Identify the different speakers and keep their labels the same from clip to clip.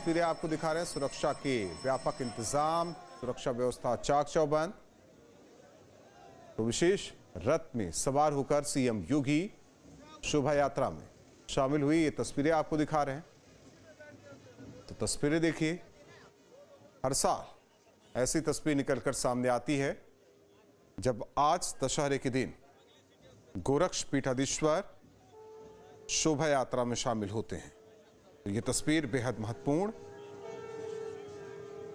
Speaker 1: तस्वीरें आपको दिखा रहे हैं। सुरक्षा के व्यापक इंतजाम, सुरक्षा व्यवस्था चाक चौबंद। तो विशेष रथ में सवार होकर सीएम योगी शोभा यात्रा में शामिल हुई। ये तस्वीरें आपको दिखा रहे हैं। तो तस्वीरें देखिए, हर साल ऐसी तस्वीर निकलकर सामने आती है जब आज दशहरे के दिन गोरक्ष पीठाधीश्वर शोभा यात्रा में शामिल होते हैं। तो ये तस्वीर बेहद महत्वपूर्ण।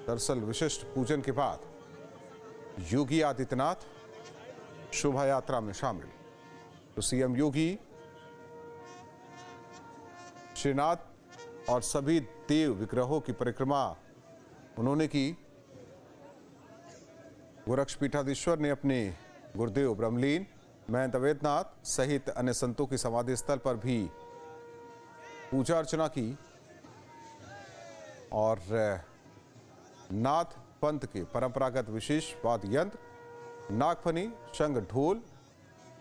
Speaker 1: दरअसल विशिष्ट पूजन के बाद योगी आदित्यनाथ शोभा यात्रा में शामिल। तो सीएम योगी श्रीनाथ और सभी देव विग्रहों की परिक्रमा उन्होंने की। गोरक्ष पीठाधीश्वर ने अपने गुरुदेव ब्रह्मलीन महंत अवैधनाथ सहित अन्य संतों की समाधि स्थल पर भी पूजा अर्चना की और नाथ पंथ के परंपरागत विशेष वाद्य यंत्र नागफनी, शंख, ढोल,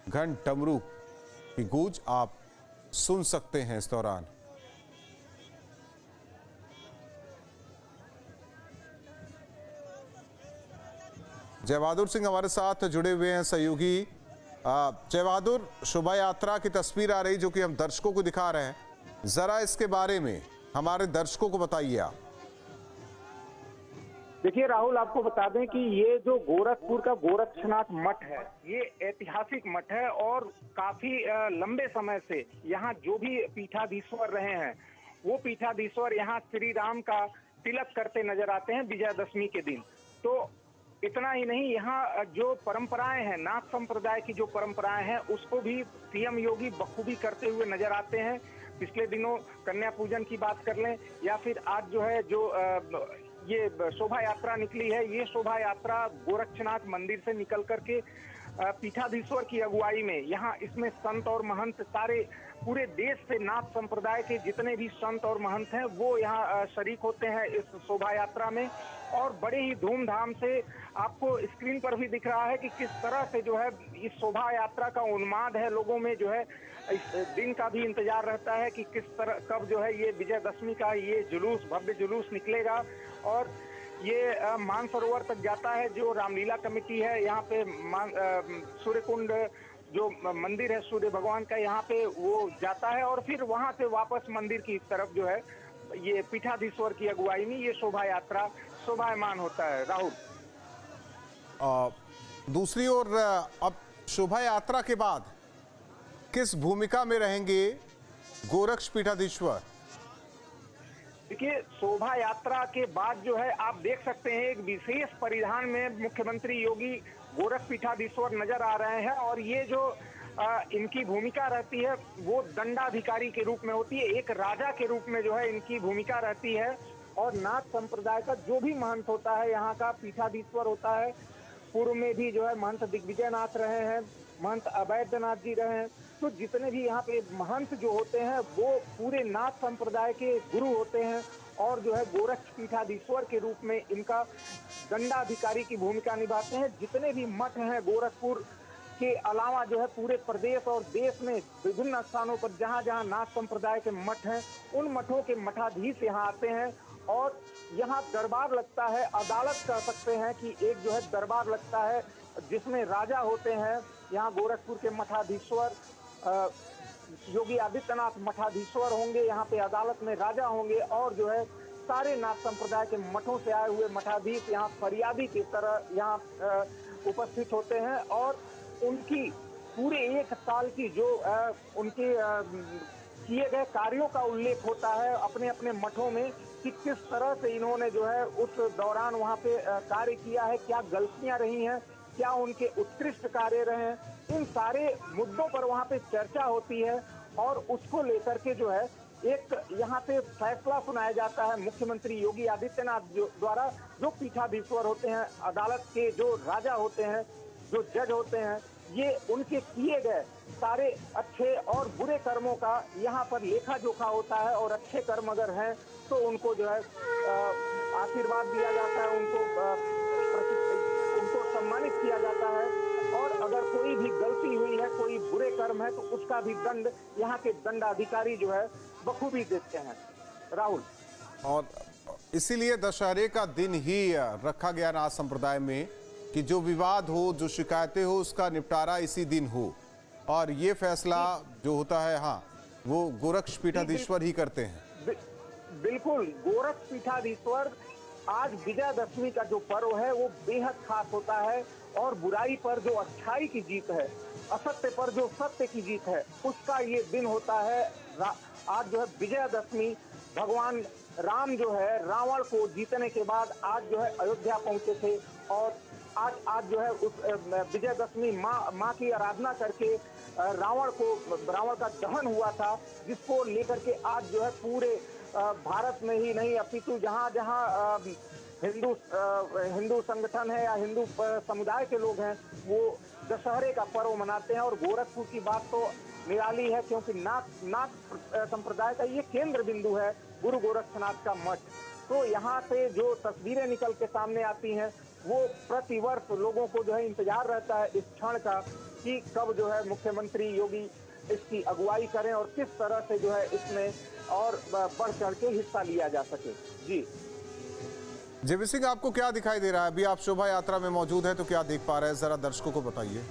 Speaker 1: घंट, डमरू की गूंज आप सुन सकते हैं इस दौरान। जय बहादुर सिंह हमारे साथ जुड़े हुए हैं, सहयोगी। जय बहादुर, शोभा यात्रा की तस्वीर आ रही जो कि हम दर्शकों को दिखा रहे हैं, जरा इसके बारे में हमारे दर्शकों को बताइए आप।
Speaker 2: देखिए राहुल, आपको बता दें कि ये जो गोरखपुर का गोरक्षनाथ मठ है, ये ऐतिहासिक मठ है और काफी लंबे समय से यहाँ जो भी पीठाधीश्वर रहे हैं वो पीठाधीश्वर यहाँ श्री राम का तिलक करते नजर आते हैं विजयदशमी के दिन। तो इतना ही नहीं, यहाँ जो परंपराएं हैं, नाथ संप्रदाय की जो परंपराएं हैं उसको भी सीएम योगी बखूबी करते हुए नजर आते हैं। पिछले दिनों कन्या पूजन की बात कर लें या फिर आज जो है ये शोभा यात्रा निकली है, ये शोभा यात्रा गोरक्षनाथ मंदिर से निकल करके पीठाधीश्वर की अगुवाई में यहाँ इसमें संत और महंत सारे पूरे देश से नाथ संप्रदाय के जितने भी संत और महंत हैं वो यहाँ शरीक होते हैं इस शोभा यात्रा में। और बड़े ही धूमधाम से आपको स्क्रीन पर भी दिख रहा है कि किस तरह से जो है इस शोभा यात्रा का उन्माद है लोगों में। जो है इस दिन का भी इंतजार रहता है कि किस तरह कब जो है ये विजयदशमी का ये जुलूस, भव्य जुलूस निकलेगा और ये मानसरोवर तक जाता है। जो रामलीला कमेटी है यहाँ पे सूर्यकुंड जो मंदिर है सूर्य भगवान का, यहाँ पे वो जाता है और फिर वहां से वापस मंदिर की तरफ जो है ये पीठाधीश्वर की अगुवाई में ये शोभा यात्रा शोभायमान होता है। राहुल,
Speaker 1: दूसरी ओर अब शोभा यात्रा के बाद किस भूमिका में रहेंगे गोरक्ष पीठाधीश्वर?
Speaker 2: देखिए, शोभा यात्रा के बाद जो है आप देख सकते हैं एक विशेष परिधान में मुख्यमंत्री योगी गोरक्ष पीठाधीश्वर नजर आ रहे हैं और ये जो इनकी भूमिका रहती है वो दंडाधिकारी के रूप में होती है। एक राजा के रूप में जो है इनकी भूमिका रहती है और नाथ संप्रदाय का जो भी महंत होता है यहाँ का पीठाधीश्वर होता है। पूर्व में भी जो है महंत दिग्विजयनाथ रहे हैं, महंत अवैधनाथ जी रहे हैं। तो जितने भी यहाँ पे महंत जो होते हैं वो पूरे नाथ संप्रदाय के गुरु होते हैं और जो है गोरक्ष पीठाधीश्वर के रूप में इनका दंडाधिकारी की भूमिका निभाते हैं। जितने भी मठ हैं गोरखपुर के अलावा जो है पूरे प्रदेश और देश में विभिन्न स्थानों पर जहाँ जहाँ नाथ संप्रदाय के मठ हैं उन मठों के मठाधीश यहाँ आते हैं और यहाँ दरबार लगता है, अदालत कह सकते हैं कि एक जो है दरबार लगता है जिसमें राजा होते हैं। यहाँ गोरखपुर के मठाधीश्वर योगी आदित्यनाथ मठाधीश्वर होंगे, यहाँ पे अदालत में राजा होंगे और जो है सारे नाथ संप्रदाय के मठों से आए हुए मठाधीश यहाँ फरियादी की तरह यहाँ उपस्थित होते हैं और उनकी पूरे एक साल की जो उनके किए गए कार्यों का उल्लेख होता है अपने अपने मठों में कि किस तरह से इन्होंने जो है उस दौरान वहाँ पे कार्य किया है, क्या गलतियां रही हैं, क्या उनके उत्कृष्ट कार्य रहे हैं। इन सारे मुद्दों पर वहाँ पे चर्चा होती है और उसको लेकर के जो है एक यहाँ पे फैसला सुनाया जाता है मुख्यमंत्री योगी आदित्यनाथ द्वारा। जो पीठाधीश्वर होते हैं, अदालत के जो राजा होते हैं, जो जज होते हैं, ये उनके किए गए सारे अच्छे और बुरे कर्मों का यहाँ पर लेखा जोखा होता है और अच्छे कर्म अगर हैं तो उनको जो है आशीर्वाद दिया जाता है, उनको सम्मानित किया जाता है और अगर कोई भी गलती हुई है, कोई बुरे कर्म है तो उसका भी दंड यहाँ के दंडाधिकारी जो है बखूबी देते हैं। राहुल,
Speaker 1: और इसीलिए दशहरे का दिन ही रखा गया नाथ संप्रदाय में कि जो विवाद हो, जो शिकायतें हो, उसका निपटारा इसी दिन हो। और ये फैसला जो होता है, हाँ, वो गोरक्ष पीठाधीश्वर ही करते हैं।
Speaker 2: बिल्कुल, गोरक्ष पीठाधीश्वर आज विजयादशमी का जो पर्व है वो बेहद खास होता है और बुराई पर जो अच्छाई की जीत है, असत्य पर जो सत्य की जीत है, उसका ये दिन होता है। आज जो है विजयादशमी, भगवान राम जो है रावण को जीतने के बाद आज जो है अयोध्या पहुंचे थे और आज जो है उस विजयादशमी माँ की आराधना करके रावण का दहन हुआ था, जिसको लेकर के आज जो है पूरे भारत में ही नहीं अपितु जहाँ जहाँ हिंदू संगठन है या हिंदू समुदाय के लोग हैं, वो दशहरे का पर्व मनाते हैं। और गोरखपुर की बात तो निराली है, क्योंकि नाथ संप्रदाय का ये केंद्र बिंदु है, गुरु गोरक्षनाथ का मठ। तो यहाँ से जो तस्वीरें निकल के सामने आती हैं, वो प्रतिवर्ष लोगों को जो है इंतजार रहता है इस क्षण का कि कब जो है मुख्यमंत्री योगी इसकी अगुवाई करें और किस तरह से जो है इसमें और बढ़ चढ़ के हिस्सा लिया जा सके। जी
Speaker 1: जेबी सिंह, आपको क्या दिखाई दे रहा है? अभी आप शोभा यात्रा में मौजूद हैं, तो क्या देख पा रहे हैं, जरा दर्शकों को बताइए।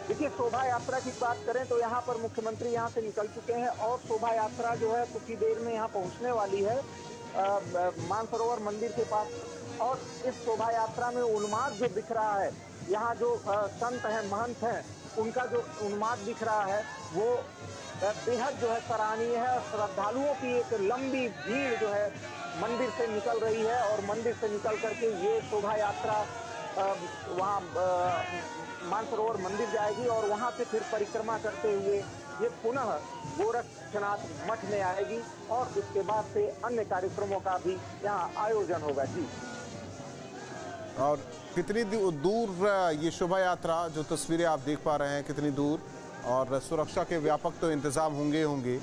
Speaker 2: देखिए, शोभा यात्रा की बात करें तो यहाँ पर मुख्यमंत्री यहाँ से निकल चुके हैं और शोभा यात्रा जो है कुछ ही देर में यहाँ पहुँचने वाली है मानसरोवर मंदिर के पास। और इस शोभा यात्रा में उन्माद जो दिख रहा है, यहाँ जो संत हैं, महंत हैं, उनका जो उन्माद दिख रहा है वो बेहद जो है सराहनीय है। श्रद्धालुओं की एक लंबी भीड़ जो है मंदिर से निकल रही है और मंदिर से निकल करके ये शोभा यात्रा वहाँ मानसरोवर मंदिर जाएगी और वहाँ से फिर परिक्रमा करते हुए ये पुनः गोरक्षनाथ मठ में आएगी और उसके बाद से अन्य कार्यक्रमों का भी यहाँ आयोजन होगा। जी,
Speaker 1: और कितनी दूर ये शोभा यात्रा, जो तस्वीरें आप देख पा रहे हैं, कितनी दूर, और सुरक्षा के व्यापक तो इंतजाम होंगे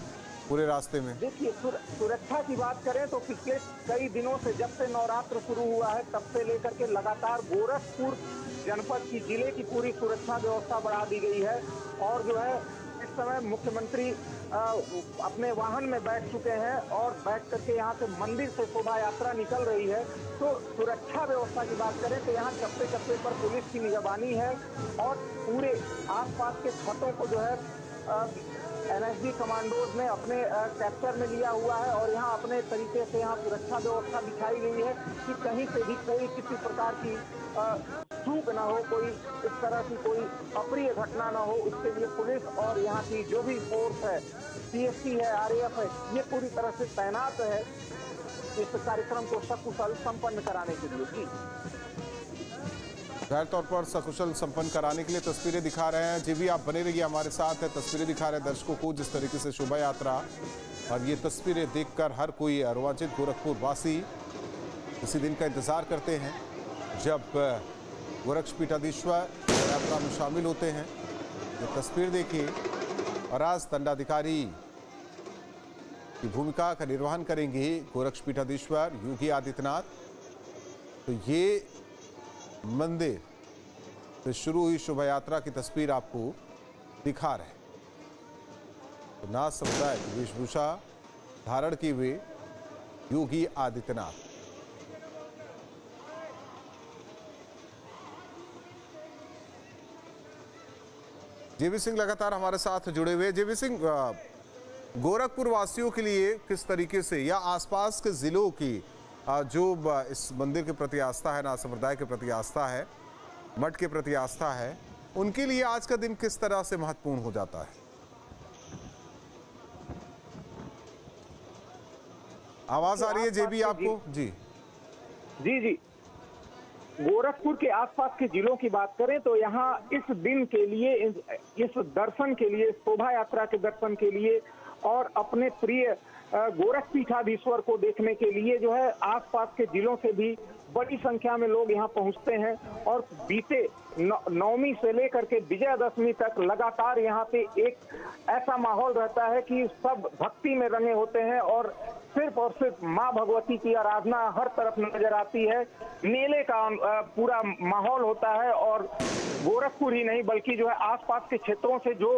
Speaker 1: पूरे रास्ते में?
Speaker 2: देखिए, सुरक्षा की बात करें तो पिछले कई दिनों से, जब से नवरात्र शुरू हुआ है तब से लेकर के लगातार गोरखपुर जनपद की जिले की पूरी सुरक्षा व्यवस्था बढ़ा दी गई है। और जो है इस समय मुख्यमंत्री अपने वाहन में बैठ चुके हैं और बैठ करके यहाँ से मंदिर से शोभा यात्रा निकल रही है। तो सुरक्षा व्यवस्था की बात करें तो यहाँ चप्पे चप्पे पर पुलिस की निगरानी है और पूरे आसपास के खतों को जो है एनएसजी कमांडोज ने अपने कैप्चर में लिया हुआ है और यहाँ अपने तरीके से यहाँ सुरक्षा व्यवस्था दिखाई गई है कि कहीं से भी कोई किसी प्रकार की चूक ना हो, कोई इस तरह की कोई अप्रिय घटना ना हो। इसके लिए पुलिस और यहाँ की जो भी फोर्स है, सीएसटी है, आरएएफ है, ये पूरी तरह से तैनात है इस कार्यक्रम को सकुशल संपन्न कराने के लिए। जी,
Speaker 1: जाहिर तौर पर सकुशल संपन्न कराने के लिए तस्वीरें दिखा रहे हैं। जी भी, आप बने रहिए हमारे साथ। तस्वीरें दिखा रहे हैं दर्शकों को जिस तरीके से शोभा यात्रा, और ये तस्वीरें देखकर हर कोई रोमांचित गोरखपुर वासी इसी दिन का इंतजार करते हैं जब गोरक्ष पीठाधीश्वर यात्रा में शामिल होते हैं। ये तस्वीर देखिए, और आज दंडाधिकारी की भूमिका का निर्वहन करेंगे गोरक्ष पीठाधीश्वर योगी आदित्यनाथ। तो ये मंदिर से शुरू हुई शोभा यात्रा की तस्वीर आपको दिखा रहे हैं। तो नाथ समुदाय की वेशभूषा धारण किए हुए योगी आदित्यनाथ। जेबी सिंह लगातार हमारे साथ जुड़े हुए। जेबी सिंह, गोरखपुर वासियों के लिए किस तरीके से या आसपास के जिलों की जो इस मंदिर के प्रति आस्था है, नाथ संप्रदाय के प्रति आस्था है, मठ के प्रति आस्था है, उनके लिए आज का दिन किस तरह से महत्वपूर्ण हो जाता है? आवाज आ रही है जेबी आपको? जी
Speaker 2: जी जी, गोरखपुर के आसपास के जिलों की बात करें तो यहाँ इस दिन के लिए, इस दर्शन के लिए, शोभा यात्रा के दर्शन के लिए और अपने प्रिय गोरख पीठाधीश्वर को देखने के लिए जो है आसपास के जिलों से भी बड़ी संख्या में लोग यहाँ पहुंचते हैं और बीते नवमी से लेकर के विजयदशमी तक लगातार यहाँ पे एक ऐसा माहौल रहता है कि सब भक्ति में रंगे होते हैं और सिर्फ माँ भगवती की आराधना हर तरफ नजर आती है। मेले का पूरा माहौल होता है और गोरखपुर ही नहीं बल्कि जो है आसपास के क्षेत्रों से जो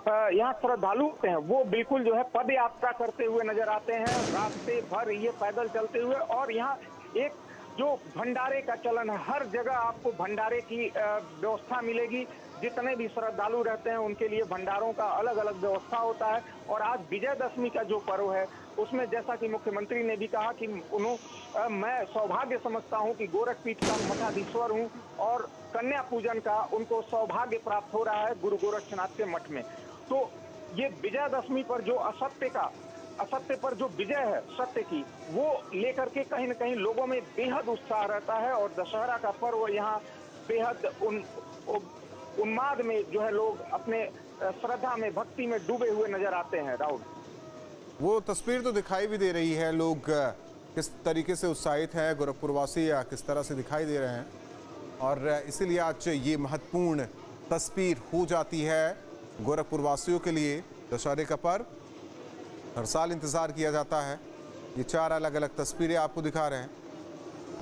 Speaker 2: यहाँ श्रद्धालु होते हैं वो बिल्कुल जो है पद यात्रा करते हुए नजर आते हैं, रास्ते भर ये पैदल चलते हुए। और यहाँ एक जो भंडारे का चलन है, हर जगह आपको भंडारे की व्यवस्था मिलेगी। जितने भी श्रद्धालु रहते हैं उनके लिए भंडारों का अलग अलग व्यवस्था होता है। और आज विजयदशमी का जो पर्व है उसमें जैसा कि मुख्यमंत्री ने भी कहा कि मैं सौभाग्य समझता हूं कि गोरखपीठ का मठाधीश्वर हूं और कन्या पूजन का उनको सौभाग्य प्राप्त हो रहा है गुरु गोरक्षनाथ के मठ में। तो ये विजयदशमी पर जो असत्य पर जो विजय है सत्य की, वो लेकर के कहीं न कहीं लोगों में बेहद उत्साह रहता है। और दशहरा का पर्व यहाँ बेहद उन्माद में जो है लोग अपने श्रद्धा में भक्ति में डूबे हुए नजर आते हैं। राहुल,
Speaker 1: वो तस्वीर तो दिखाई भी दे रही है, लोग किस तरीके से उत्साहित हैं, गोरखपुरवासी या किस तरह से दिखाई दे रहे हैं। और इसीलिए आज ये महत्वपूर्ण तस्वीर हो जाती है गोरखपुरवासियों के लिए। दशहरे का पर्व हर साल इंतज़ार किया जाता है। ये 4 अलग अलग तस्वीरें आपको दिखा रहे हैं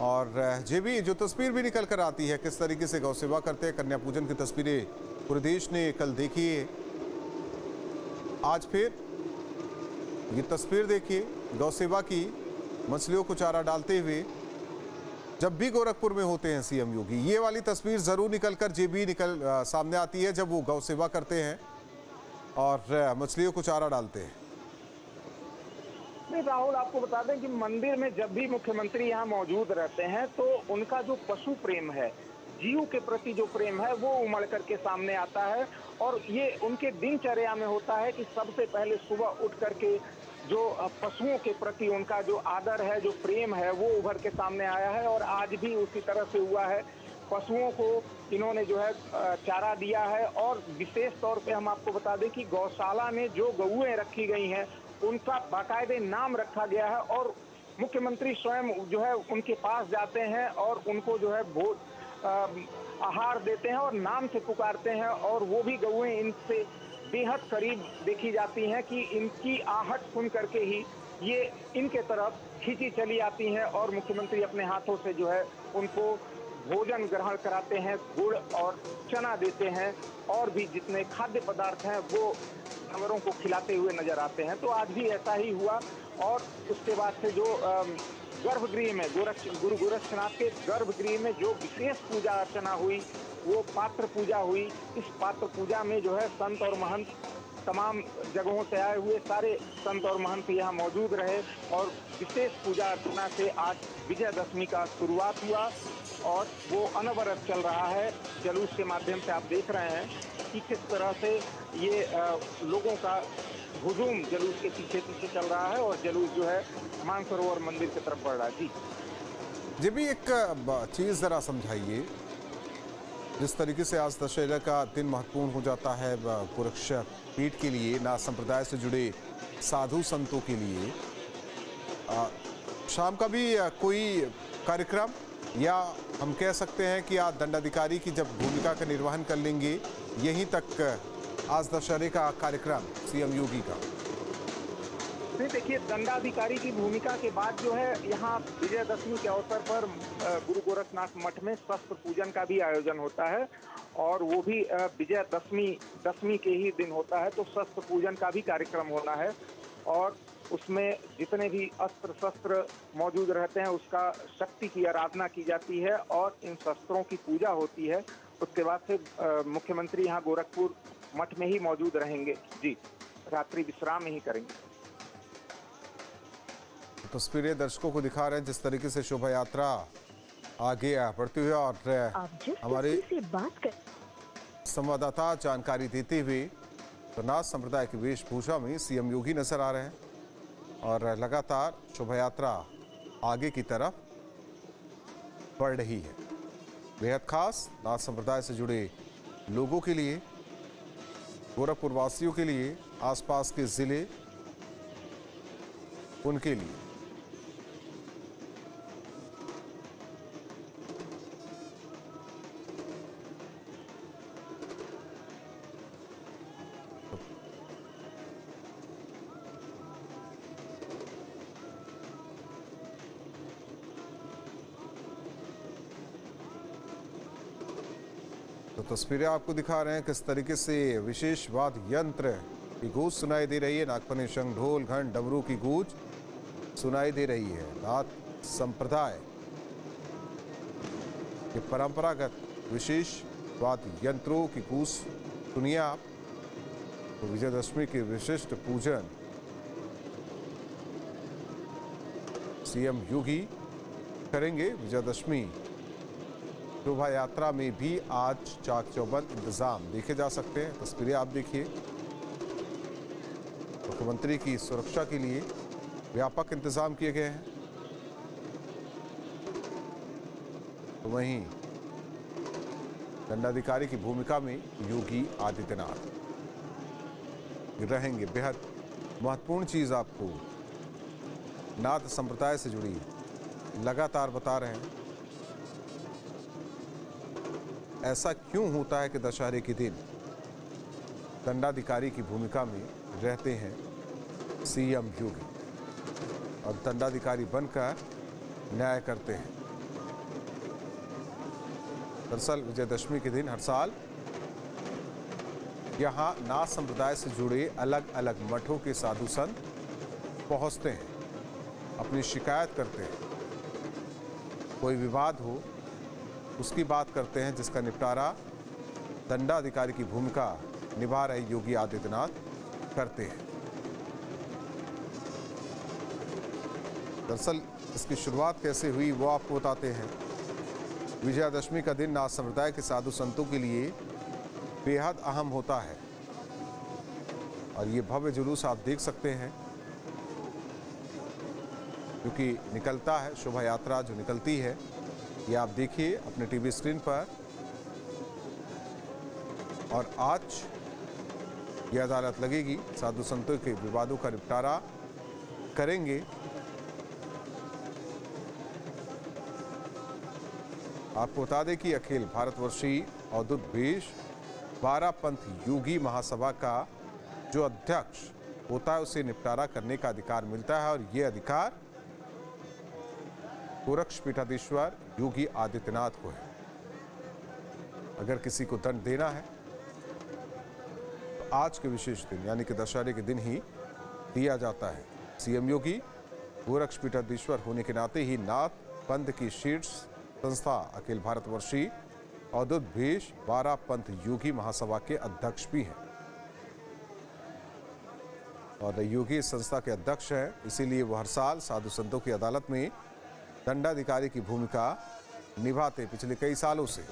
Speaker 1: और ये भी जो तस्वीर भी निकल कर आती है किस तरीके से गौ सेवा करते हैं, कन्या पूजन की तस्वीरें पूरे देश ने कल देखी है। आज फिर ये तस्वीर देखिए गौ सेवा की, मछलियों को चारा डालते हुए जब भी गोरखपुर में होते हैं सीएम योगी, ये वाली तस्वीर ज़रूर निकल सामने आती है जब वो गौ सेवा करते हैं और मछलियों को चारा डालते हैं।
Speaker 2: नहीं राहुल, आपको बता दें कि मंदिर में जब भी मुख्यमंत्री यहाँ मौजूद रहते हैं तो उनका जो पशु प्रेम है, जीव के प्रति जो प्रेम है वो उमड़ करके सामने आता है। और ये उनके दिनचर्या में होता है कि सबसे पहले सुबह उठ करके जो पशुओं के प्रति उनका जो आदर है, जो प्रेम है, वो उभर के सामने आया है। और आज भी उसी तरह से हुआ है। पशुओं को इन्होंने जो है चारा दिया है। और विशेष तौर पे हम आपको बता दें कि गौशाला में जो गौएं रखी गई हैं उनका बाकायदे नाम रखा गया है और मुख्यमंत्री स्वयं जो है उनके पास जाते हैं और उनको जो है आहार देते हैं और नाम से पुकारते हैं। और वो भी गौएं इनसे बेहद करीब देखी जाती हैं कि इनकी आहट सुन करके ही ये इनके तरफ खींची चली आती हैं। और मुख्यमंत्री अपने हाथों से जो है उनको भोजन ग्रहण कराते हैं, गुड़ और चना देते हैं और भी जितने खाद्य पदार्थ हैं वो जानवरों को खिलाते हुए नजर आते हैं। तो आज भी ऐसा ही हुआ। और उसके बाद से जो गर्भगृह में गुरु गोरक्षनाथ के गर्भगृह में जो विशेष पूजा अर्चना हुई वो पात्र पूजा हुई। इस पात्र पूजा में जो है संत और महंत, तमाम जगहों से आए हुए सारे संत और महंत यहाँ मौजूद रहे और विशेष पूजा अर्चना से आज विजयदशमी का शुरुआत हुआ और वो अनवरत चल रहा है। जुलूस के माध्यम से आप देख रहे हैं कि किस तरह से ये लोगों का हुजूम जुलूस के पीछे पीछे चल रहा है और जुलूस जो है मानसरोवर मंदिर की तरफ बढ़ रहा है।
Speaker 1: जी भी एक चीज़ ज़रा समझाइए, जिस तरीके से आज दशहरा का दिन महत्वपूर्ण हो जाता है गोरक्षपीठ के लिए, नाथ संप्रदाय से जुड़े साधु संतों के लिए, शाम का भी कोई कार्यक्रम, या हम कह सकते हैं कि आज दंडाधिकारी की जब भूमिका का निर्वहन कर लेंगे, यहीं तक आज दशहरे का कार्यक्रम सीएम योगी का?
Speaker 2: नहीं, देखिए दंडाधिकारी की भूमिका के बाद जो है यहाँ विजयदशमी के अवसर पर गुरु गोरखनाथ मठ में शस्त्र पूजन का भी आयोजन होता है और वो भी दशमी के ही दिन होता है। तो शस्त्र पूजन का भी कार्यक्रम होना है और उसमें जितने भी अस्त्र शस्त्र मौजूद रहते हैं उसका शक्ति की आराधना की जाती है और इन शस्त्रों की पूजा होती है। उसके बाद से मुख्यमंत्री यहाँ गोरखपुर मठ में ही मौजूद रहेंगे। जी, रात्रि विश्राम ही करेंगे।
Speaker 1: तस्वीरें दर्शकों को दिखा रहे हैं जिस तरीके से शोभा यात्रा आगे बढ़ती हुई और हमारे संवाददाता जानकारी देते हुए नाथ संप्रदाय की वेशभूषा में सीएम योगी नजर आ रहे हैं और लगातार शोभा यात्रा आगे की तरफ बढ़ रही है। बेहद खास नाथ संप्रदाय से जुड़े लोगों के लिए, गोरखपुर वासियों के लिए, आसपास के जिले उनके लिए तस्वीरें आपको दिखा रहे हैं किस तरीके से विशेष वाद्य यंत्र की गूंज सुनाई दे रही है। नागफनी, शंख, ढोल, घंट, डमरू की गूंज सुनाई दे रही है। नाथ संप्रदाय के परंपरागत विशेष वाद्य यंत्रों की गूंज सुनिए आप। तो विजयदशमी के विशिष्ट पूजन सीएम योगी करेंगे। विजयदशमी शोभा यात्रा में भी आज चाक चौबंद इंतजाम देखे जा सकते हैं। तस्वीरें आप देखिए। मुख्यमंत्री की सुरक्षा के लिए व्यापक इंतजाम किए गए हैं। तो वहीं दंडाधिकारी की भूमिका में योगी आदित्यनाथ रहेंगे। बेहद महत्वपूर्ण चीज आपको नाथ संप्रदाय से जुड़ी लगातार बता रहे हैं। ऐसा क्यों होता है कि दशहरे के दिन दंडाधिकारी की भूमिका में रहते हैं सीएम योगी और दंडाधिकारी बनकर न्याय करते हैं। दरअसल विजयदशमी के दिन हर साल यहां नाथ संप्रदाय से जुड़े अलग अलग मठों के साधु संत पहुंचते हैं, अपनी शिकायत करते हैं। कोई विवाद हो उसकी बात करते हैं, जिसका निपटारा दंडाधिकारी की भूमिका निभा रहे योगी आदित्यनाथ करते हैं। दरअसल इसकी शुरुआत कैसे हुई वो आपको बताते हैं। विजयादशमी का दिन नाथ संप्रदाय के साधु संतों के लिए बेहद अहम होता है और ये भव्य जुलूस आप देख सकते हैं, क्योंकि निकलता है शोभा यात्रा जो निकलती है। ये आप देखिए अपने टीवी स्क्रीन पर। और आज ये अदालत लगेगी, साधु संतों के विवादों का निपटारा करेंगे। आपको बता दें कि अखिल भारतवर्षीय अवधूत भेष 12 पंथ योगी महासभा का जो अध्यक्ष होता है उसे निपटारा करने का अधिकार मिलता है और ये अधिकार गोरक्ष पीठाधीश्वर योगी आदित्यनाथ को है। अगर किसी को दंड देना है तो आज के विशेष दिन यानी कि दशहरे के दिन ही दिया जाता है। सीएम योगी गोरक्ष पीठाधीश्वर होने के नाते ही नाथ पंथ की शीर्ष संस्था अखिल भारतवर्षीय अवधूत भेष 12 पंथ योगी महासभा के अध्यक्ष भी हैं और योगी इस संस्था के अध्यक्ष हैं। इसीलिए वो हर साल साधु संतों की अदालत में दंडाधिकारी की भूमिका निभाते पिछले कई सालों से।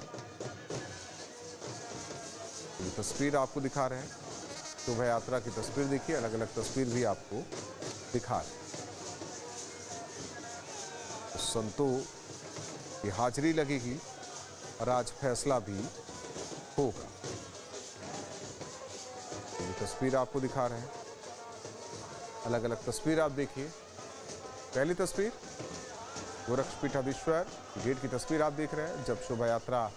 Speaker 1: ये तस्वीर आपको दिखा रहे हैं। शोभा यात्रा की तस्वीर देखिए, अलग अलग तस्वीर भी आपको दिखा रहे हैं। तो संतों की हाजिरी लगेगी और आज फैसला भी होगा। ये तस्वीर आपको दिखा रहे हैं, अलग अलग तस्वीर आप देखिए। पहली तस्वीर गोरक्ष पीठाधीश्वर गेट की तस्वीर आप देख रहे हैं जब शोभा यात्रा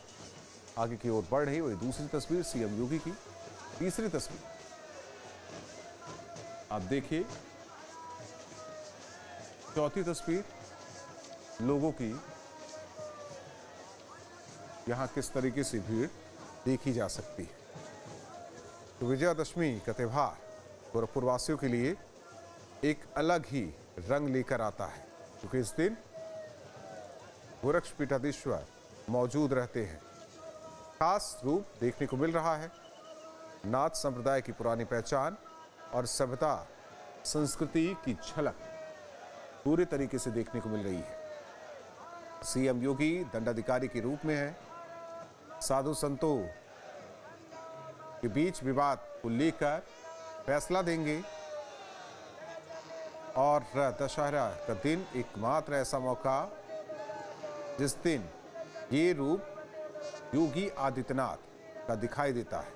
Speaker 1: आगे की ओर बढ़ रही। वही दूसरी तस्वीर सीएम योगी की। तीसरी तस्वीर आप देखिए। चौथी तस्वीर लोगों की यहां किस तरीके से भीड़ देखी जा सकती है। तो विजयादशमी का त्योहार गोरखपुर वासियों के लिए एक अलग ही रंग लेकर आता है, क्योंकि इस दिन गोरक्ष पीठाधीश्वर मौजूद रहते हैं। खास रूप देखने को मिल रहा है। नाथ संप्रदाय की पुरानी पहचान और सभ्यता संस्कृति की झलक पूरे तरीके से देखने को मिल रही है। सीएम योगी दंडाधिकारी के रूप में है। साधु संतों के बीच विवाद को लेकर फैसला देंगे और दशहरा का दिन एकमात्र ऐसा मौका जिस दिन ये रूप योगी आदित्यनाथ का दिखाई देता है।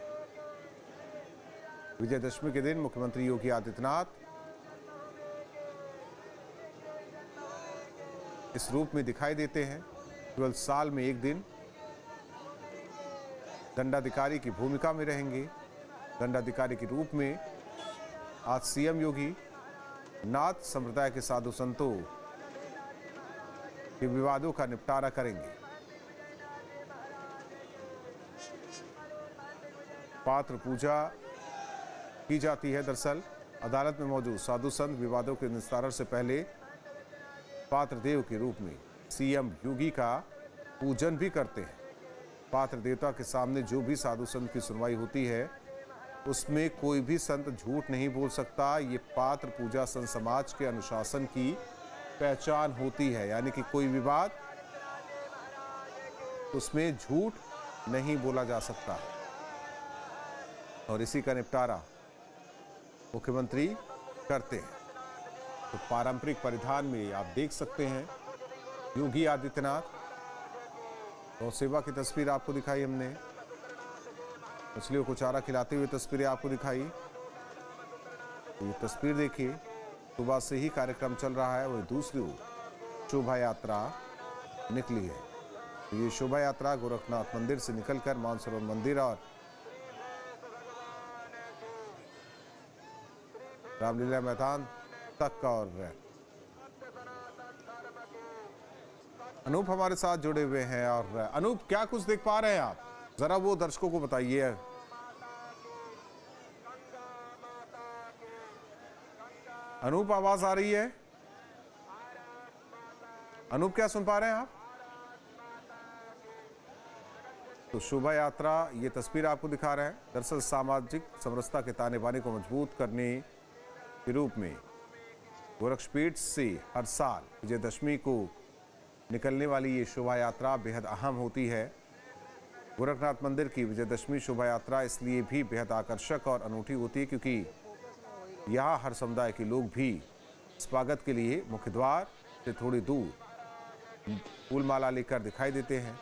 Speaker 1: विजयदशमी के दिन मुख्यमंत्री योगी आदित्यनाथ इस रूप में दिखाई देते हैं। केवल साल में एक दिन दंडाधिकारी की भूमिका में रहेंगे। दंडाधिकारी के रूप में आज सीएम योगी नाथ संप्रदाय के साधु संतों के विवादों का निपटारा करेंगे। पात्र पूजा की जाती है। दरअसल अदालत में मौजूद साधु संत विवादों के निस्तारण से पहले पात्र देव के रूप में सीएम योगी का पूजन भी करते हैं। पात्र देवता के सामने जो भी साधु संत की सुनवाई होती है उसमें कोई भी संत झूठ नहीं बोल सकता। ये पात्र पूजा संत समाज के अनुशासन की पहचान होती है, यानी कि कोई विवाद उसमें झूठ नहीं बोला जा सकता और इसी का निपटारा मुख्यमंत्री करते हैं। तो पारंपरिक परिधान में आप देख सकते हैं योगी आदित्यनाथ। गौ सेवा की तस्वीर आपको दिखाई हमने, मछलियों को चारा खिलाते हुए तस्वीरें आपको दिखाई। तो ये तस्वीर देखिए, सुबह से ही कार्यक्रम चल रहा है। वही दूसरी ओर शोभा यात्रा निकली है। तो ये शोभा यात्रा गोरखनाथ मंदिर से निकलकर मानसरोवर मंदिर और रामलीला मैदान तक का और अनूप हमारे साथ जुड़े हुए हैं। और अनूप, क्या कुछ देख पा रहे हैं आप, जरा वो दर्शकों को बताइए। अनूप, आवाज आ रही है? अनूप, क्या सुन पा रहे हैं आप? तो शोभा यात्रा, ये तस्वीर आपको दिखा रहे हैं। दरअसल सामाजिक समरसता के ताने बाने को मजबूत करने के रूप में गोरक्षपीठ से हर साल विजयदशमी को निकलने वाली ये शोभा यात्रा बेहद अहम होती है। गोरखनाथ मंदिर की विजयदशमी शोभा यात्रा इसलिए भी बेहद आकर्षक और अनूठी होती है क्योंकि यहाँ हर समुदाय के लोग भी स्वागत के लिए मुख्य द्वार से थोड़ी दूर फूलमाला लेकर दिखाई देते हैं।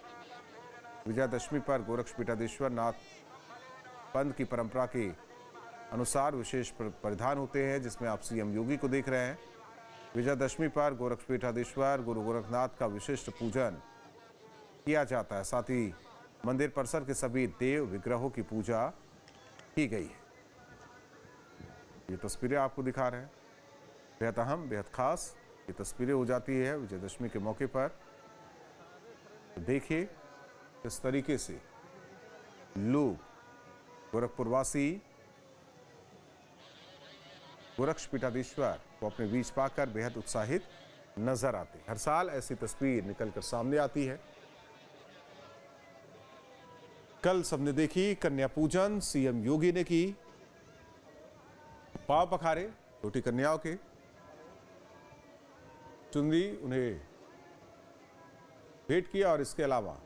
Speaker 1: विजयदशमी पर गोरक्षपीठाधीश्वर नाथ पंथ की परंपरा के अनुसार विशेष परिधान होते हैं, जिसमें आप सीएम योगी को देख रहे हैं। विजयदशमी पर गोरक्षपीठाधीश्वर गुरु गोरखनाथ का विशिष्ट पूजन किया जाता है। साथ ही मंदिर परिसर के सभी देव विग्रहों की पूजा की गई है। ये तस्वीरें आपको दिखा रहे हैं, बेहद अहम, बेहद खास ये तस्वीरें हो जाती है विजयदशमी के मौके पर। तो देखिए किस तरीके से लोग गोरखपुरवासी गोरक्षपीठाधीश्वर को अपने बीच पाकर बेहद उत्साहित नजर आते हैं। हर साल ऐसी तस्वीर निकलकर सामने आती है। कल सबने देखी कन्या पूजन, सीएम योगी ने की, पांव पखारे छोटी कन्याओं के, चुनरी उन्हें भेंट किया और इसके अलावा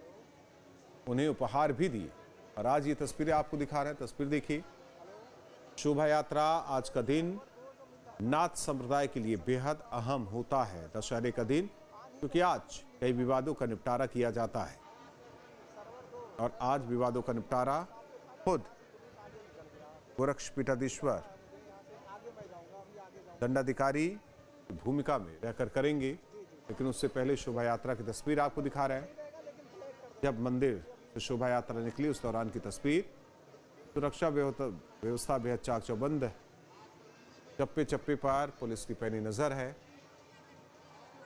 Speaker 1: उन्हें उपहार भी दिए। और आज ये तस्वीरें आपको दिखा रहे हैं। तस्वीर देखिए, शोभा यात्रा आज का दिन नाथ संप्रदाय के लिए बेहद अहम होता है, दशहरे का दिन, क्योंकि आज कई विवादों का निपटारा किया जाता है। और आज विवादों का निपटारा खुद गोरक्षपीठाधीश्वर दंडाधिकारी की भूमिका में रहकर करेंगे। लेकिन उससे पहले शोभा यात्रा की तस्वीर आपको दिखा रहे हैं। जब मंदिर से शोभा यात्रा निकली उस दौरान की तस्वीर। सुरक्षा व्यवस्था बेहद चाक चौबंद है। चप्पे चप्पे पर पुलिस की पैनी नजर है।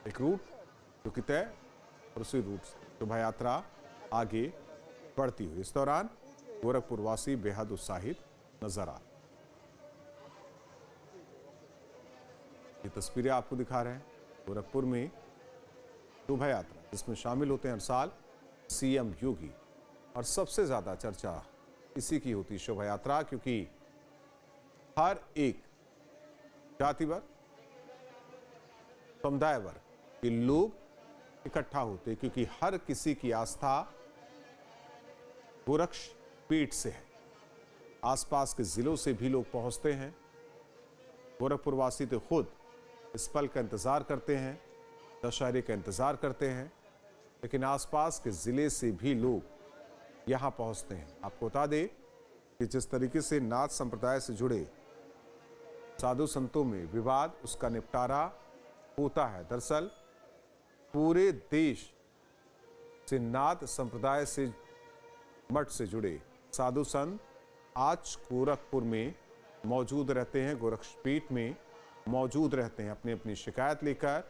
Speaker 1: एक रूट जो कि तय और उसी रूट से शोभा यात्रा आगे बढ़ती हुई। इस दौरान गोरखपुरवासी बेहद उत्साहित नजर आ। ये तस्वीरें आपको दिखा रहे हैं गोरखपुर में शोभा यात्रा, जिसमें शामिल होते हैं हर साल सीएम योगी। और सबसे ज्यादा चर्चा इसी की होती शोभा यात्रा, क्योंकि हर एक जाति वर्ग, समुदाय वर्ग के लोग इकट्ठा होते, क्योंकि हर किसी की आस्था गोरक्ष पीठ से है। आसपास के जिलों से भी लोग पहुंचते हैं। गोरखपुरवासी तो खुद इस पल का इंतजार करते हैं, दशहरे का इंतजार करते हैं, लेकिन आसपास के जिले से भी लोग यहां पहुंचते हैं। आपको बता दें कि जिस तरीके से नाथ संप्रदाय से जुड़े साधु संतों में विवाद, उसका निपटारा होता है। दरअसल पूरे देश से नाथ संप्रदाय से मठ से जुड़े साधु संत आज गोरखपुर में मौजूद रहते हैं, गोरक्षपीठ में मौजूद रहते हैं, अपनी अपनी शिकायत लेकर,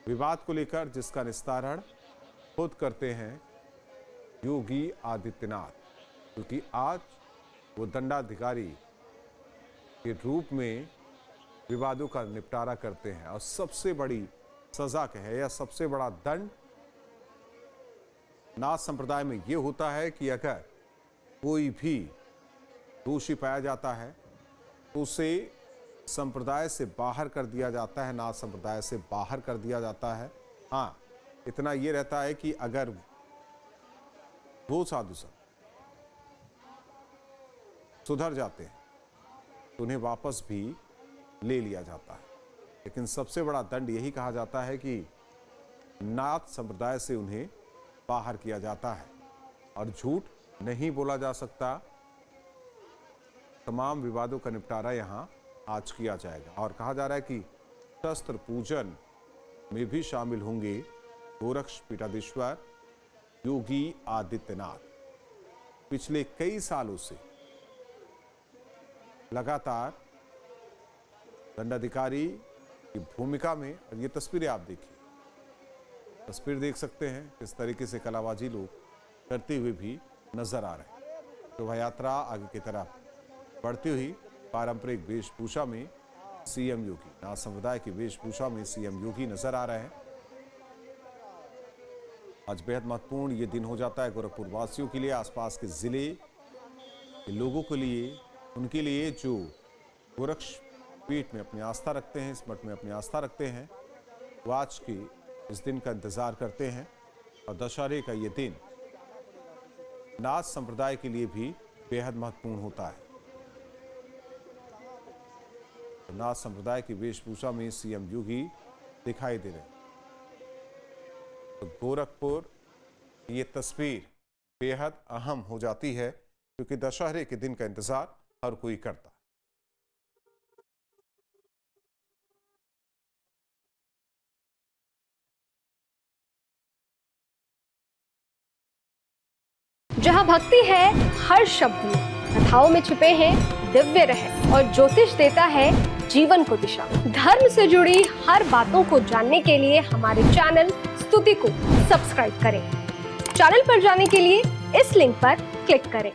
Speaker 1: विवाद को लेकर, जिसका निस्तारण खुद करते हैं योगी आदित्यनाथ। क्योंकि आज वो दंडाधिकारी के रूप में विवादों का निपटारा करते हैं। और सबसे बड़ी सजा है या सबसे बड़ा दंड नाथ संप्रदाय में यह होता है कि अगर कोई भी दोषी पाया जाता है तो उसे संप्रदाय से बाहर कर दिया जाता है, नाथ संप्रदाय से बाहर कर दिया जाता है। हाँ, इतना यह रहता है कि अगर वो साधु संत सुधर जाते हैं तो उन्हें वापस भी ले लिया जाता है। लेकिन सबसे बड़ा दंड यही कहा जाता है कि नाथ संप्रदाय से उन्हें बाहर किया जाता है और झूठ नहीं बोला जा सकता। तमाम विवादों का निपटारा यहां आज किया जाएगा और कहा जा रहा है कि शस्त्र पूजन में भी शामिल होंगे गोरक्ष पीठाधीश्वर योगी आदित्यनाथ। पिछले कई सालों से लगातार दंडाधिकारी की भूमिका में, और ये तस्वीरें आप देखिए, तस्वीर देख सकते हैं किस तरीके से कलाबाजी लोग करते हुए भी नजर आ रहे हैं। शोभा यात्रा आगे की तरफ बढ़ती हुई पारंपरिक वेशभूषा में सीएम योगी, नाथ संप्रदाय की वेशभूषा में सीएम योगी नजर आ रहे हैं। आज बेहद महत्वपूर्ण ये दिन हो जाता है गोरखपुर वासियों के लिए, आसपास के जिले के लोगों के लिए, उनके लिए जो गोरक्ष पीठ में अपनी आस्था रखते हैं, इस मठ में अपनी आस्था रखते हैं, वो आज के इस दिन का इंतजार करते हैं। और दशहरे का ये दिन नाथ संप्रदाय के लिए भी बेहद महत्वपूर्ण होता है। तो नाथ संप्रदाय की वेशभूषा में सीएम योगी दिखाई दे रहे हैं। तो गोरखपुर की ये तस्वीर बेहद अहम हो जाती है क्योंकि दशहरे के दिन का इंतजार हर कोई करता है।
Speaker 3: जहां भक्ति है हर शब्द में, कथाओं में छुपे हैं दिव्य रहस्य और ज्योतिष देता है जीवन को दिशा। धर्म से जुड़ी हर बातों को जानने के लिए हमारे चैनल स्तुति को सब्सक्राइब करें। चैनल पर जाने के लिए इस लिंक पर क्लिक करें।